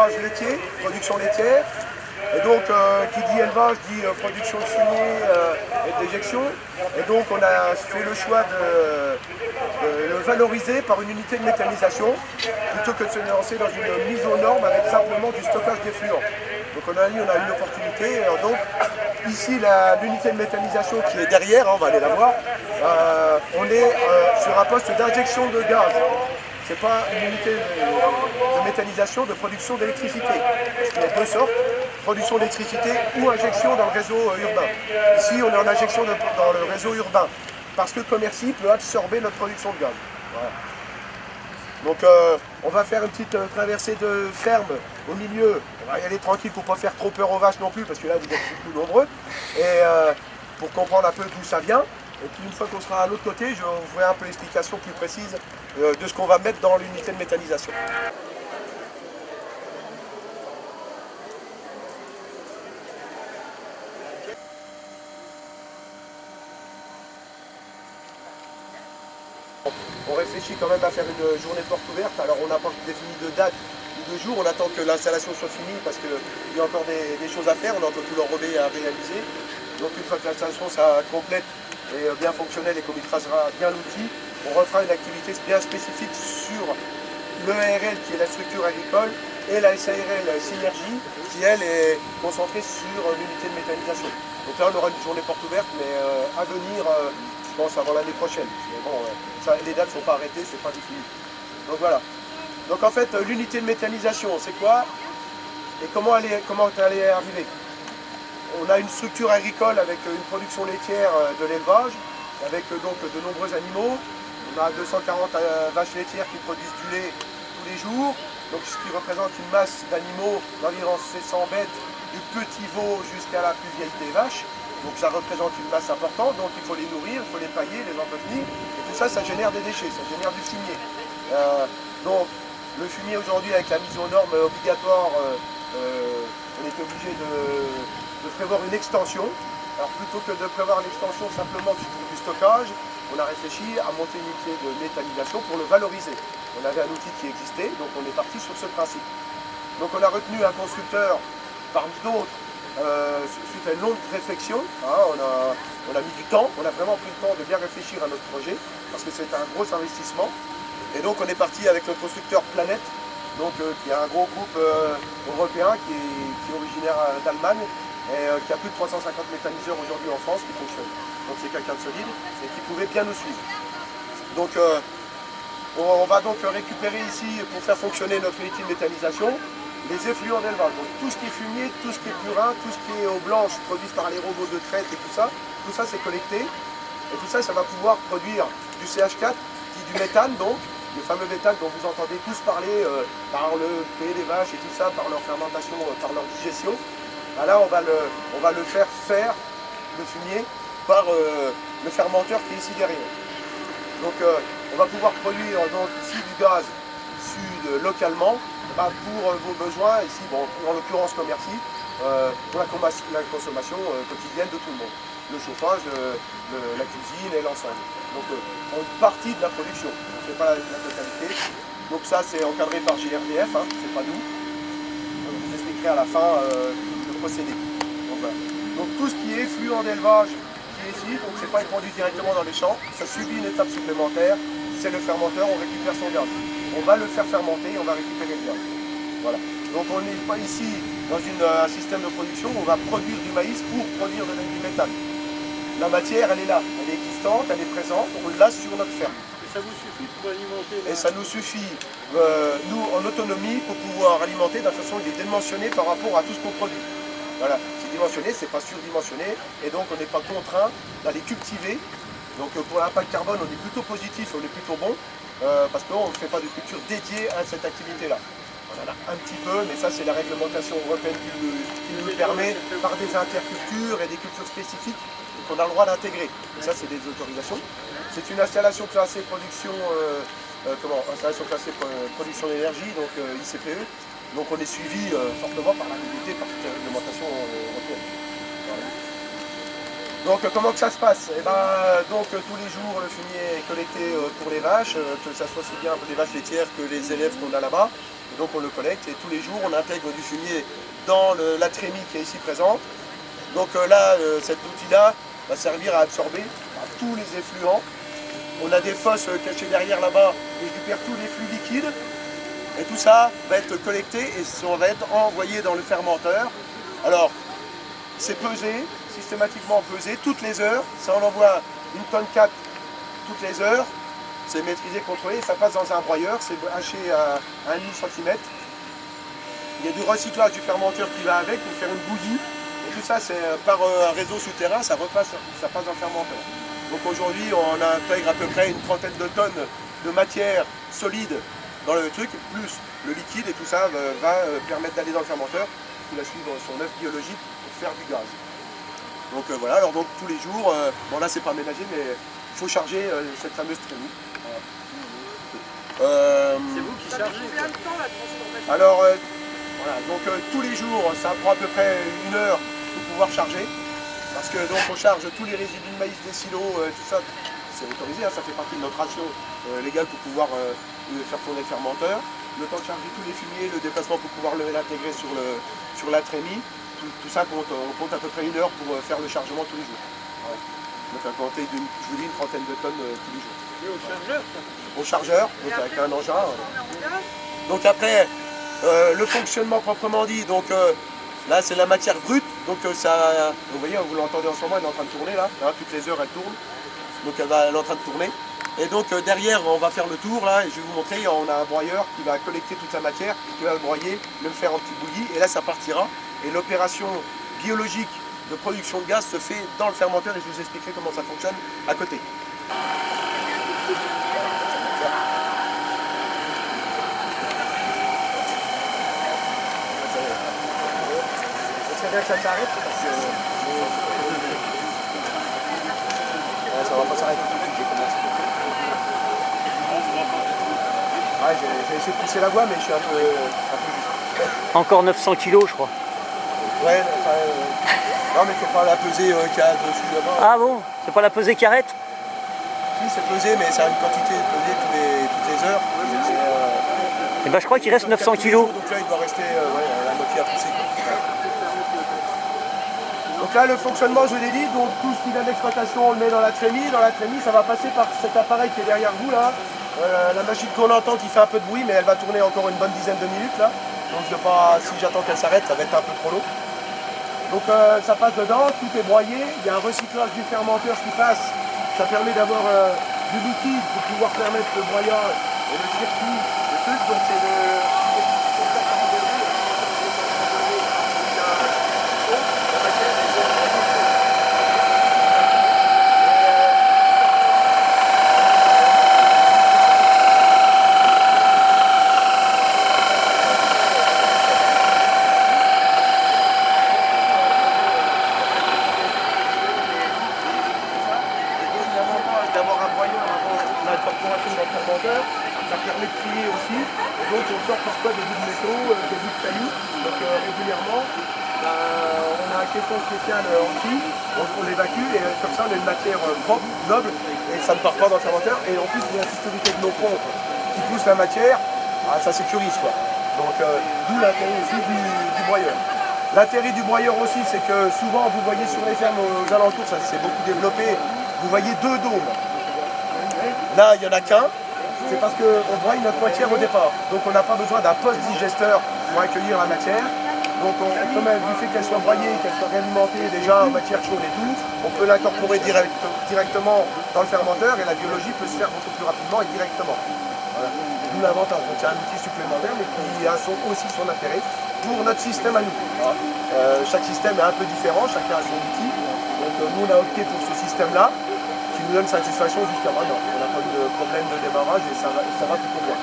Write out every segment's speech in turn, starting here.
élevage laitier, production laitière. Et donc, qui dit élevage dit production de fumier et d'éjection. Et donc, on a fait le choix de le valoriser par une unité de méthanisation, plutôt que de se lancer dans une mise aux normes avec simplement du stockage d'effluents. Donc, on a dit, on a une opportunité. Donc, ici, l'unité de méthanisation qui est derrière, hein, on va aller la voir, on est sur un poste d'injection de gaz. Ce n'est pas une unité de méthanisation de production d'électricité. Parce qu'il y a deux sortes, production d'électricité ou injection dans le réseau urbain. Ici, on est en injection dans le réseau urbain, parce que Commercy peut absorber notre production de gaz. Voilà. Donc on va faire une petite traversée de ferme au milieu. On va y aller tranquille pour ne pas faire trop peur aux vaches non plus, parce que là vous êtes beaucoup nombreux. Et pour comprendre un peu d'où ça vient. Et puis une fois qu'on sera à l'autre côté, je vous ferai un peu l'explication plus précise de ce qu'on va mettre dans l'unité de méthanisation. On réfléchit quand même à faire une journée de porte ouverte. Alors on n'a pas défini de date ou de jour, on attend que l'installation soit finie parce qu'il y a encore des choses à faire, on a encore tout l'enrobé à réaliser. Donc une fois que l'installation sera complète et bien fonctionnelle et qu'on maîtrisera bien l'outil, on refera une activité bien spécifique sur l'EARL qui est la structure agricole et la SARL Synergie qui elle est concentrée sur l'unité de méthanisation. Donc là on aura une journée porte ouverte mais à venir je pense avant l'année prochaine. Mais bon, les dates ne sont pas arrêtées, c'est pas défini. Donc voilà. Donc en fait l'unité de méthanisation c'est quoi et comment elle est arrivée? On a une structure agricole avec une production laitière de l'élevage, avec donc de nombreux animaux. On a 240 vaches laitières qui produisent du lait tous les jours, donc ce qui représente une masse d'animaux d'environ 700 bêtes, du petit veau jusqu'à la plus vieille des vaches. Donc ça représente une masse importante, donc il faut les nourrir, il faut les pailler, les entretenir. Et tout ça, ça génère des déchets, ça génère du fumier. Donc le fumier aujourd'hui, avec la mise aux normes obligatoire, on est obligé de prévoir une extension. Alors plutôt que de prévoir l'extension simplement du stockage, on a réfléchi à monter une unité de méthanisation pour le valoriser. On avait un outil qui existait, donc on est parti sur ce principe. Donc on a retenu un constructeur parmi d'autres, suite à une longue réflexion. Hein, on a mis du temps, on a vraiment pris le temps de bien réfléchir à notre projet, parce que c'est un gros investissement. Et donc on est parti avec notre constructeur Planète, donc, qui est un gros groupe européen qui est originaire d'Allemagne, et qui a plus de 350 méthaniseurs aujourd'hui en France qui fonctionnent. Donc c'est quelqu'un de solide et qui pouvait bien nous suivre. Donc on va donc récupérer ici, pour faire fonctionner notre unité de méthanisation, les effluents d'élevage. Donc tout ce qui est fumier, tout ce qui est purin, tout ce qui est eau blanche produite par les robots de traite et tout ça c'est collecté. Et tout ça, ça va pouvoir produire du CH4, qui est du méthane donc, le fameux méthane dont vous entendez tous parler par le P des vaches et tout ça, par leur fermentation, par leur digestion. Là, on va le faire le fumier, par le fermenteur qui est ici derrière. Donc, on va pouvoir produire donc, ici du gaz issu localement pour vos besoins, ici, bon, en l'occurrence Commercy, pour la consommation quotidienne de tout le monde. Le chauffage, la cuisine et l'ensemble. Donc, une partie de la production, on ne fait pas la totalité. Donc ça, c'est encadré par GRDF, hein, c'est pas nous. Je vous expliquerai à la fin procédé. Donc, voilà. Donc tout ce qui est effluent d'élevage qui est ici, donc c'est pas étendu directement dans les champs, ça subit une étape supplémentaire, c'est le fermenteur, on récupère son gaz. On va le faire fermenter et on va récupérer le gaz. Voilà. Donc on n'est pas ici dans un système de production, on va produire du maïs pour produire du méthane. La matière, elle est là, elle est existante, elle est présente, on l'a sur notre ferme. Et ça vous suffit pour alimenter Et ça nous suffit, nous, en autonomie, pour pouvoir alimenter de la façon il est dimensionné par rapport à tout ce qu'on produit. Voilà, c'est dimensionné, c'est pas surdimensionné, et donc on n'est pas contraint d'aller cultiver. Donc pour l'impact carbone, on est plutôt positif, on est plutôt bon, parce qu'on ne fait pas de culture dédiée à cette activité-là. On en a un petit peu, mais ça c'est la réglementation européenne qui nous le permet par des intercultures et des cultures spécifiques qu'on a le droit d'intégrer. Et ça c'est des autorisations. C'est une installation classée production, installation classée production d'énergie, donc ICPE. Donc on est suivi fortement par la RGPD, par toute la réglementation européenne. Voilà. Donc comment que ça se passe? Donc tous les jours le fumier est collecté pour les vaches, que ce soit aussi bien les vaches laitières que les élèves qu'on a là-bas. Donc on le collecte et tous les jours on intègre du fumier dans la trémie qui est ici présente. Donc cet outil-là va servir à absorber tous les effluents. On a des fosses cachées derrière là-bas qui récupèrent tous les flux liquides. Et tout ça va être collecté et ça va être envoyé dans le fermenteur. Alors, c'est pesé, systématiquement pesé toutes les heures. Ça, on envoie 1,4 tonne toutes les heures. C'est maîtrisé, contrôlé. Ça passe dans un broyeur. C'est haché à 1,5 cm. Il y a du recyclage du fermenteur qui va avec pour faire une bouillie. Et tout ça, c'est par un réseau souterrain, ça passe dans le fermenteur. Donc aujourd'hui, on intègre à peu près une trentaine de tonnes de matière solide dans le truc, plus le liquide, et tout ça va permettre d'aller dans le fermenteur, qui va suivre son œuf biologique pour faire du gaz. Donc voilà, alors donc tous les jours, bon là c'est pas ménagé, mais il faut charger cette fameuse trémie. C'est vous qui chargez? Alors voilà, donc tous les jours, ça prend à peu près 1 heure pour pouvoir charger. Parce que donc on charge tous les résidus de maïs des silos, tout ça, c'est autorisé, hein, ça fait partie de notre ration légale pour pouvoir faire tourner le fermenteur. Le temps de charger tous les fumiers, le déplacement pour pouvoir l'intégrer sur la trémie, tout ça on compte à peu près 1 heure pour faire le chargement tous les jours. Ouais. Donc à compter je vous dis une trentaine de tonnes tous les jours. Et au chargeur ça? Au chargeur, donc avec un engin. Donc après, le fonctionnement proprement dit, donc là c'est la matière brute, donc ça, vous voyez, vous l'entendez en ce moment, elle est en train de tourner là, hein, toutes les heures elle tourne, donc elle est en train de tourner. Et donc derrière on va faire le tour là, et je vais vous montrer, on a un broyeur qui va collecter toute la matière, qui va le broyer, le faire en petite bouillie, et là ça partira. Et l'opération biologique de production de gaz se fait dans le fermenteur, et je vous expliquerai comment ça fonctionne à côté. C'est bien que ça s'arrête parce que ça va pas s'arrêter tout de suite, j'ai commencé. Ouais, j'ai essayé de pousser la voie, mais je suis un peu juste. Encore 900 kilos, je crois. Ouais, non mais il faut pas la peser qu'il y a dessus là-bas. Ah bon? C'est pas la pesée qui arrête? Si, c'est pesé, mais c'est une quantité pesée toutes les heures. Et ben je crois qu'il reste 900 kilos. Donc là, il doit rester la moitié à pousser. Donc là, le fonctionnement, je l'ai dit, donc tout ce qui vient d'exploitation, on le met dans la trémie. Dans la trémie, ça va passer par cet appareil qui est derrière vous là. La machine qu'on entend qui fait un peu de bruit, mais elle va tourner encore une bonne dizaine de minutes là. Donc si j'attends qu'elle s'arrête, ça va être un peu trop long. Donc ça passe dedans, tout est broyé, il y a un recyclage du fermenteur qui passe. Ça permet d'avoir du liquide pour pouvoir permettre le broyage et le circuit, le truc. Donc c'est d'avoir un broyeur avant l'incorporation dans le fermenteur, ça permet de trier aussi. Et donc on sort parfois des bouts de métaux, des bouts de cailloux. Donc régulièrement, on a un caisson spécial en dessous, on l'évacue et comme ça on a une matière propre, noble, et ça ne part pas dans le fermenteur. Et en plus il y a la sécurité de nos pompes qui poussent la matière, ça sécurise quoi. Donc d'où l'intérêt aussi du broyeur. L'intérêt du broyeur aussi, c'est que souvent vous voyez sur les fermes aux alentours, ça s'est beaucoup développé, vous voyez 2 dômes. Là, il n'y en a qu'un, c'est parce qu'on broye notre matière au départ. Donc on n'a pas besoin d'un post-digesteur pour accueillir la matière. Donc du fait qu'elle soit broyée, qu'elle soit réalimentée déjà en matière chaude et tout, on peut l'incorporer directement dans le fermenteur et la biologie peut se faire beaucoup plus rapidement et directement. Voilà. D'où l'avantage. Donc c'est un outil supplémentaire mais qui a aussi son intérêt pour notre système à nous. Chaque système est un peu différent, chacun a son outil. Donc nous on a opté pour ce système-là qui nous donne satisfaction jusqu'à maintenant. On n'a pas eu de problème de démarrage et ça va plutôt bien.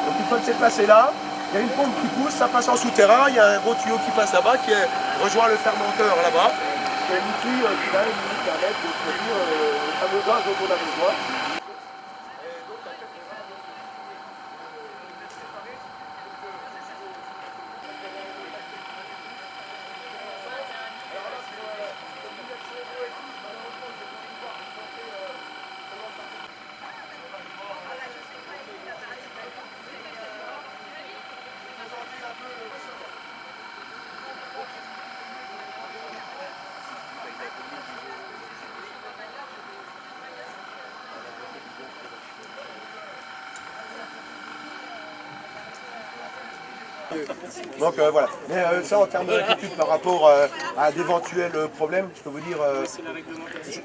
Donc une fois que c'est placé là, il y a une pompe qui pousse, ça passe en souterrain, il y a un gros tuyau qui passe là-bas qui rejoint le fermenteur là-bas. C'est un outil qui va nous permettre de produire le fameux gaz dont on a besoin. Donc voilà. Mais ça, en termes d'inquiétude par rapport à d'éventuels problèmes, je peux vous dire... C'est la réglementation.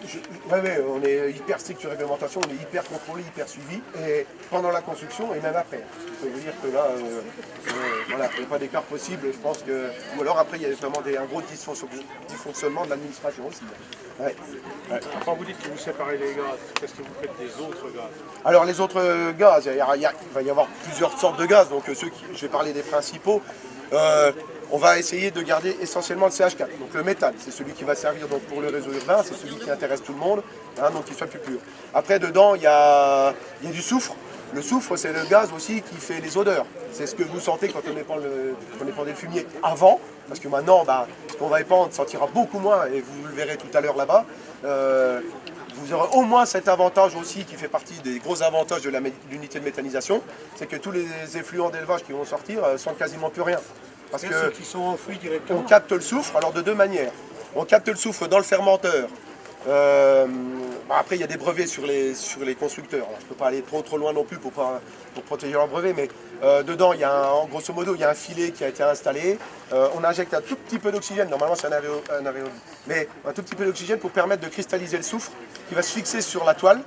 Ouais, on est hyper strict sur réglementation, on est hyper contrôlé, hyper suivi, et pendant la construction et même après. Je peux vous dire que là, voilà, il n'y a pas d'écart possible, je pense que... Ou alors après, il y a vraiment un gros dysfonctionnement de l'administration aussi. Ouais. Ouais. Quand vous dites que vous séparez les gaz, qu'est-ce que vous faites des autres gaz? Alors les autres gaz, il va y avoir plusieurs sortes de gaz, donc je vais parler des principaux. On va essayer de garder essentiellement le CH4, donc le méthane, c'est celui qui va servir donc, pour le réseau urbain, c'est celui qui intéresse tout le monde, hein, donc il soit plus pur. Après dedans, il y a du soufre. Le soufre, c'est le gaz aussi qui fait les odeurs. C'est ce que vous sentez quand on épandait le fumier avant, parce que maintenant, ce qu'on va épandre sentira beaucoup moins, et vous le verrez tout à l'heure là-bas. Vous aurez au moins cet avantage aussi qui fait partie des gros avantages de l'unité de méthanisation, c'est que tous les effluents d'élevage qui vont sortir sentent quasiment plus rien. Parce que ceux qui sont enfouis directement. on capte le soufre, alors de deux manières. On capte le soufre dans le fermenteur. Après, il y a des brevets sur les constructeurs. Alors, je ne peux pas aller trop loin non plus pour protéger leurs brevets, mais dedans, il y a grosso modo, il y a un filet qui a été installé. On injecte un tout petit peu d'oxygène, normalement c'est un aréolien, mais un tout petit peu d'oxygène pour permettre de cristalliser le soufre qui va se fixer sur la toile,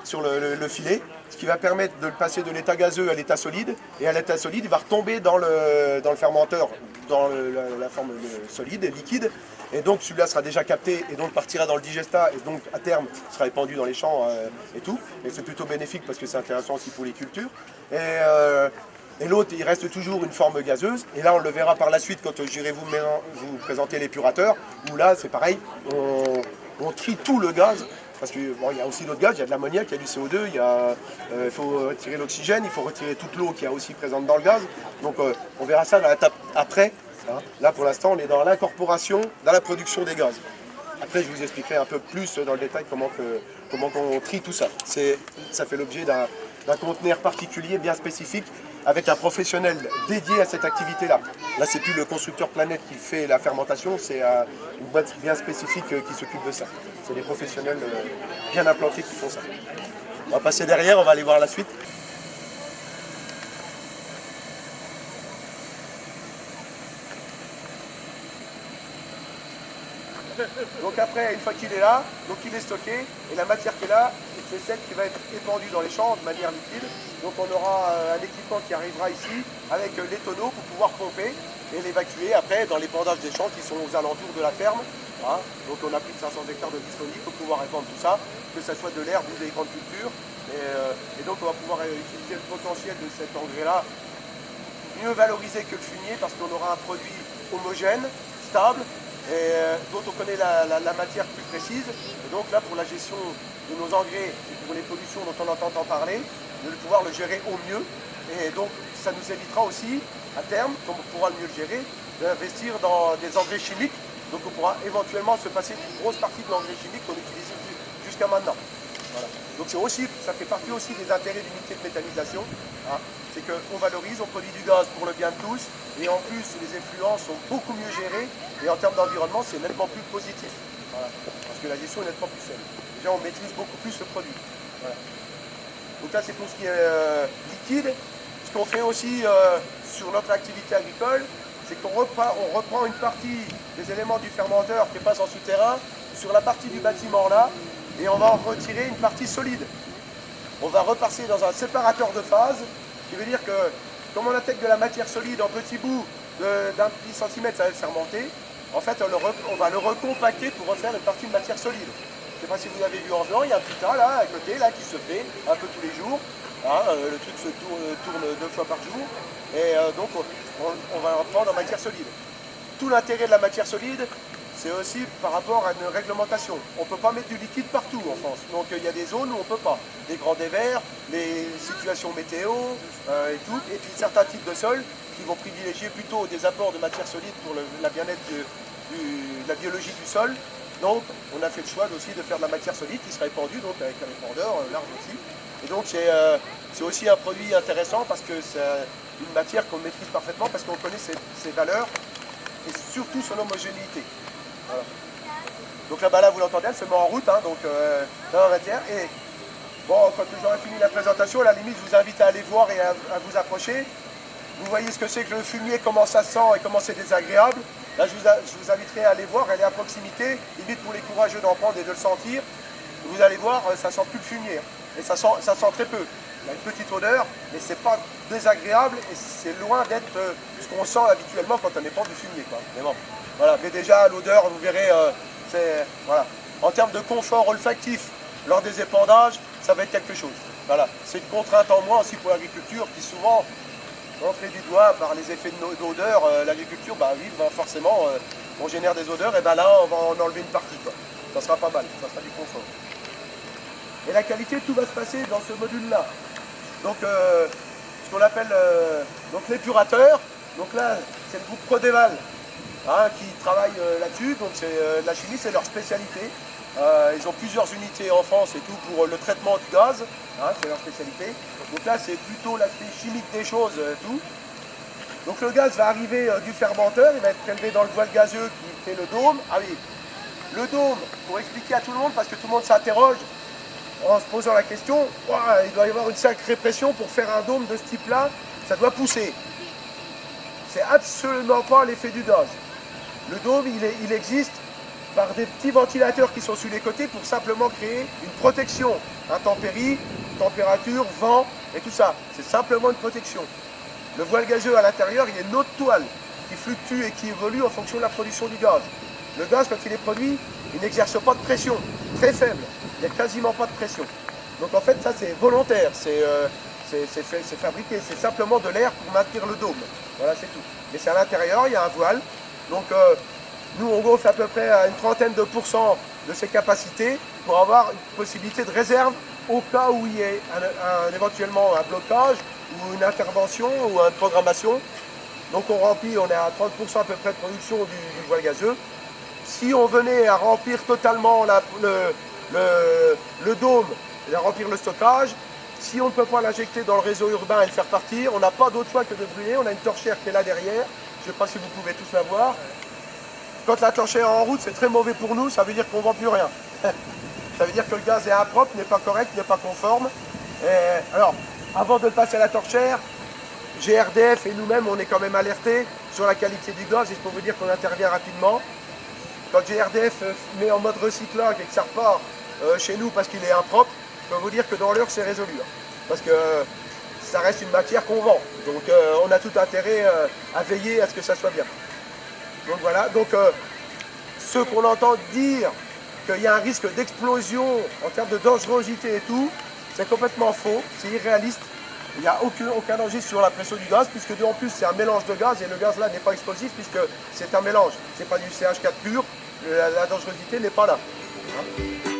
sur le filet, ce qui va permettre de le passer de l'état gazeux à l'état solide. Et à l'état solide, il va retomber dans le fermenteur, dans la forme solide, liquide. Et donc celui-là sera déjà capté et donc partira dans le digestat et donc à terme sera épandu dans les champs et tout. Et c'est plutôt bénéfique parce que c'est intéressant aussi pour les cultures. Et l'autre, il reste toujours une forme gazeuse. Et là, on le verra par la suite quand j'irai vous présenter l'épurateur. Où là, c'est pareil, on trie tout le gaz. Parce qu'il y a aussi d'autres gaz, il y a de l'ammoniac, il y a du CO2, il faut retirer l'oxygène, il faut retirer toute l'eau qui est aussi présente dans le gaz. Donc on verra ça dans l'étape après. Hein. Là pour l'instant on est dans l'incorporation, dans la production des gaz. Après je vous expliquerai un peu plus dans le détail comment on trie tout ça. Ça fait l'objet d'un conteneur particulier bien spécifique avec un professionnel dédié à cette activité-là. Là, c'est plus le constructeur Planète qui fait la fermentation, c'est une boîte bien spécifique qui s'occupe de ça. C'est des professionnels bien implantés qui font ça. On va passer derrière, on va aller voir la suite. Donc après, une fois qu'il est là, donc il est stocké, et la matière qui est là, c'est celle qui va être épandue dans les champs de manière liquide. Donc on aura un équipement qui arrivera ici avec les tonneaux pour pouvoir pomper et l'évacuer après dans l'épandage des champs qui sont aux alentours de la ferme. Hein. Donc on a plus de 500 hectares de disponibles pour pouvoir répandre tout ça, que ce soit de l'herbe ou des grandes cultures. Et donc on va pouvoir utiliser le potentiel de cet engrais-là, mieux valorisé que le fumier parce qu'on aura un produit homogène, stable, et dont on connaît la matière plus précise. Et donc là, pour la gestion de nos engrais et pour les pollutions dont on entend tant parler, de pouvoir le gérer au mieux. Et donc ça nous évitera aussi, à terme, comme on pourra le mieux le gérer, d'investir dans des engrais chimiques. Donc on pourra éventuellement se passer d'une grosse partie de l'engrais chimique qu'on utilise jusqu'à maintenant. Voilà. Donc ça fait partie aussi des intérêts d'unité de méthanisation. Hein. C'est qu'on valorise, on produit du gaz pour le bien de tous, et en plus les effluents sont beaucoup mieux gérés, et en termes d'environnement c'est nettement plus positif. Voilà. Parce que la gestion est nettement plus saine. Déjà on maîtrise beaucoup plus le produit. Voilà. Donc là c'est pour ce qui est liquide. Ce qu'on fait aussi sur notre activité agricole, c'est qu'on reprend une partie des éléments du fermenteur qui passe en souterrain sur la partie du bâtiment là, et on va en retirer une partie solide. On va repasser dans un séparateur de phase, qui veut dire que comme on intègre de la matière solide en petits bouts d'un petit centimètre, ça va fermenter. En fait, on va le recompacter pour refaire une partie de matière solide. Je ne sais pas si vous avez vu en blanc, il y a un petit tas là, à côté, là, qui se fait un peu tous les jours. Hein, le truc se tourne 2 fois par jour. Et donc, on va reprendre en matière solide. Tout l'intérêt de la matière solide, c'est aussi par rapport à une réglementation. On ne peut pas mettre du liquide partout en France. Donc il y a des zones où on ne peut pas. Les grands dévers, les situations météo et tout. Et puis certains types de sols qui vont privilégier plutôt des apports de matière solide pour la bien-être de la biologie du sol. Donc on a fait le choix aussi de faire de la matière solide qui sera épandue donc avec un épandeur large aussi. Et donc c'est aussi un produit intéressant parce que c'est une matière qu'on maîtrise parfaitement parce qu'on connaît ses valeurs et surtout son homogénéité. Voilà. Donc là, vous l'entendez, elle se met en route, hein, donc dans la matière. Et bon, quand j'aurai fini la présentation, à la limite, je vous invite à aller voir et à vous approcher. vous voyez ce que c'est que le fumier, comment ça sent et comment c'est désagréable. Là, je vous inviterai à aller voir, elle est à proximité, limite pour les courageux d'en prendre et de le sentir. Vous allez voir, ça sent plus le fumier, hein. Et ça sent très peu. Il y a une petite odeur, mais c'est pas désagréable et c'est loin d'être ce qu'on sent habituellement quand on n'est pas du fumier, quoi. Mais bon, voilà. Mais déjà, l'odeur, vous verrez, voilà. En termes de confort olfactif, lors des épandages, ça va être quelque chose. Voilà. C'est une contrainte en moins aussi pour l'agriculture qui souvent, montré du doigt par les effets d'odeur, l'agriculture, oui, forcément, on génère des odeurs, et là, on va en enlever une partie, quoi. Ça sera pas mal, ça sera du confort. Et la qualité, tout va se passer dans ce module-là. Donc, ce qu'on appelle l'épurateur. Donc là, c'est le groupe Prodeval, hein, qui travaille là-dessus. Donc, la chimie, c'est leur spécialité. Ils ont plusieurs unités en France et tout pour le traitement du gaz, hein, c'est leur spécialité. Donc là, c'est plutôt l'aspect chimique des choses, tout. Donc le gaz va arriver du fermenteur, il va être prélevé dans le voile gazeux qui fait le dôme. Ah oui, le dôme, pour expliquer à tout le monde, parce que tout le monde s'interroge en se posant la question, il doit y avoir une sacrée pression pour faire un dôme de ce type-là, ça doit pousser. C'est absolument pas l'effet du gaz. Le dôme, il existe par des petits ventilateurs qui sont sur les côtés pour simplement créer une protection. Intempéries, température, vent et tout ça. C'est simplement une protection. Le voile gazeux à l'intérieur, il y a une autre toile qui fluctue et qui évolue en fonction de la production du gaz. Le gaz, quand il est produit, il n'exerce pas de pression, très faible. Il n'y a quasiment pas de pression. Donc en fait, ça c'est volontaire, c'est fabriqué, c'est simplement de l'air pour maintenir le dôme. Voilà, c'est tout. Mais c'est à l'intérieur, il y a un voile. Donc nous, on gonfle à peu près à une trentaine de pourcents de ses capacités pour avoir une possibilité de réserve au cas où il y ait éventuellement un blocage ou une intervention ou une programmation. Donc on remplit, on est à 30% à peu près de production du voile gazeux. Si on venait à remplir totalement le dôme, et à remplir le stockage, si on ne peut pas l'injecter dans le réseau urbain et le faire partir, on n'a pas d'autre choix que de brûler. On a une torchère qui est là derrière, je ne sais pas si vous pouvez tous la voir. Quand la torchère est en route, c'est très mauvais pour nous, ça veut dire qu'on ne vend plus rien. Ça veut dire que le gaz est impropre, n'est pas correct, n'est pas conforme. Alors, avant de le passer à la torchère, GRDF et nous-mêmes, on est quand même alertés sur la qualité du gaz, et je peux vous dire qu'on intervient rapidement. Quand GRDF met en mode recyclage et que ça repart chez nous parce qu'il est impropre, je peux vous dire que dans l'heure, c'est résolu. Parce que ça reste une matière qu'on vend. Donc on a tout intérêt à veiller à ce que ça soit bien. Donc voilà, donc ceux qu'on entend dire qu'il y a un risque d'explosion en termes de dangerosité et tout, c'est complètement faux, c'est irréaliste. Il n'y a aucun danger sur la pression du gaz, puisque en plus c'est un mélange de gaz, et le gaz là n'est pas explosif, puisque c'est un mélange. C'est pas du CH4 pur, la dangerosité n'est pas là. Hein.